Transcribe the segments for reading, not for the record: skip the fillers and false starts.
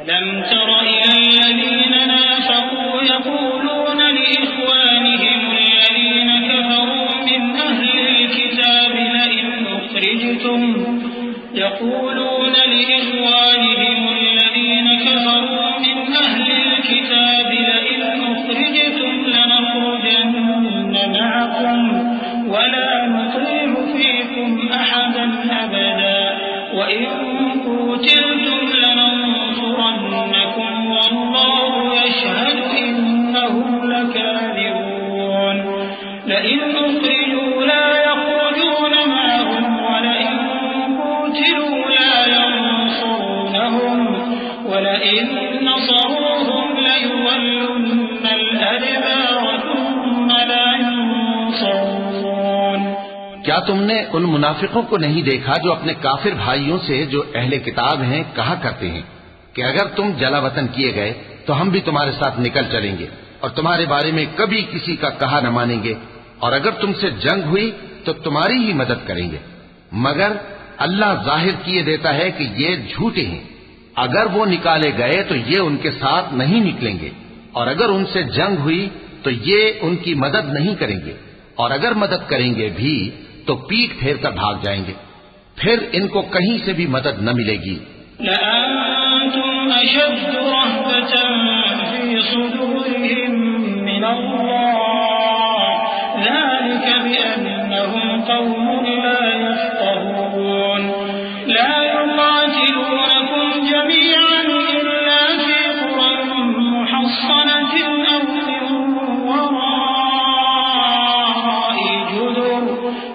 अलम तरा इल्लज़ीना नाफ़क़ू यक़ूलूना लिइख़वानिहिम अल्लज़ीना कफ़रू मिन अहलिल किताबि लइन उख़रिजतुम यक़ूलूना लिइख़वानिहिम अल्लज़ीना कफ़रू मिन अहलिल किताबि लइन उख़रिजतुम लनख़रुजन्न मअकुम वला नुतीअ फ़ीकुम अहदन अबदा वइन क़ूतिलतुम लनंसुरन्नकुम वल्लाहु यशहदु इन्नहुम लकाज़िबून लइन उख़रिजू ला यख़रुजून मअहुम वलइन क़ूतिलू ला यंसुरूनहुम वलइन नصروهم लयुवल्लुन्न الأدبار ثم لا ينصرون। क्या तुमने उन मुनाफिकों को नहीं देखा जो अपने काफिर भाइयों से जो अहले किताब हैं कहा करते हैं कि अगर तुम जलावतन किए गए तो हम भी तुम्हारे साथ निकल चलेंगे और तुम्हारे बारे में कभी किसी का कहा न मानेंगे, और अगर तुमसे जंग हुई तो तुम्हारी ही मदद करेंगे। मगर अल्लाह जाहिर किए देता है कि ये झूठे हैं। अगर वो निकाले गए तो ये उनके साथ नहीं निकलेंगे, और अगर उनसे जंग हुई तो ये उनकी मदद नहीं करेंगे, और अगर मदद करेंगे भी तो पीठ फेर कर भाग जाएंगे, फिर इनको कहीं से भी मदद न मिलेगी। लअंतुम अशद्दु रहबतन फी सुदूरिहिम मिनल्लाह ज़ालिक बिअन्नहुम क़ौमुन ला यफ़क़हून ला युक़ातिलूनकुम जमीअन इल्ला फी क़ुरन मुहस्सनतिन अव मिन वराइ जुदुर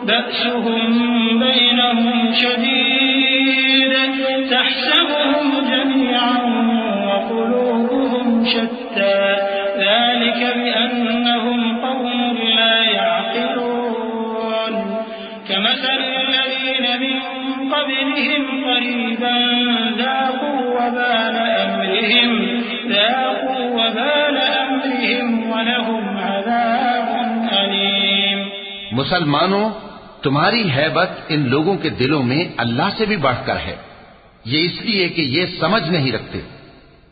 बअसुहुम बैनहुम शदीद तहसबुहुम जमीअन वक़ुलूबुहुम शत्ता ذلك بأنهم قوم لا يعقلون كمثل الذين من قبلهم قريبا ذاقوا وبال أمرهم ولهم عذاب أليم। मुसलमानों, तुम्हारी हैबत इन लोगों के दिलों में अल्लाह से भी बढ़कर है। ये इसलिए कि ये समझ नहीं रखते।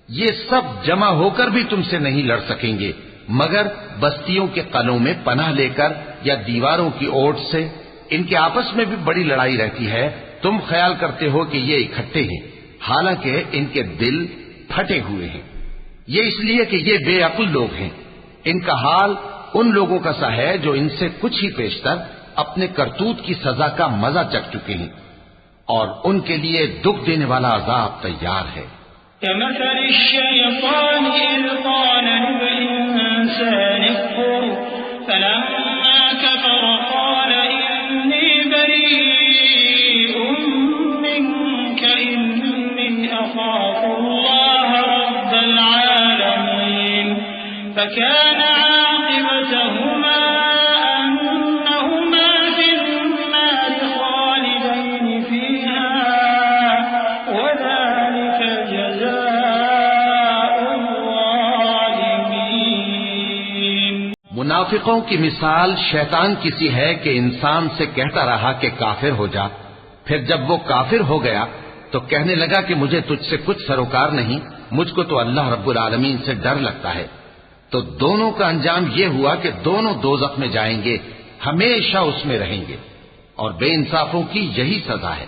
ये सब जमा होकर भी तुमसे नहीं लड़ सकेंगे, मगर बस्तियों के कलों में पनाह लेकर या दीवारों की ओट से। इनके आपस में भी बड़ी लड़ाई रहती है। तुम ख्याल करते हो कि ये इकट्ठे हैं, हालांकि इनके दिल फटे हुए हैं। ये इसलिए कि ये बेअक्ल लोग हैं। इनका हाल उन लोगों का सा है जो इनसे कुछ ही पेशतर अपने करतूत की सजा का मजा चख चुके हैं, और उनके लिए दुख देने वाला अजाब तैयार है। كمثل الشيطان إذ قال للإنسان اكفر فلما كفر قال إني بريء منك إني أخاف الله رب العالمين فكان عاقبتهما أنهما في النار خالدين فيها وذلك मुनाफिकों की मिसाल शैतान किसी है कि इंसान से कहता रहा कि काफिर हो जा। फिर जब वो काफिर हो गया तो कहने लगा कि मुझे तुझसे कुछ सरोकार नहीं, मुझको तो अल्लाह रब्बुल आलमीन से डर लगता है। तो दोनों का अंजाम ये हुआ कि दोनों दोज़ख में जाएंगे, हमेशा उसमें रहेंगे, और बेइंसाफों की यही सजा है।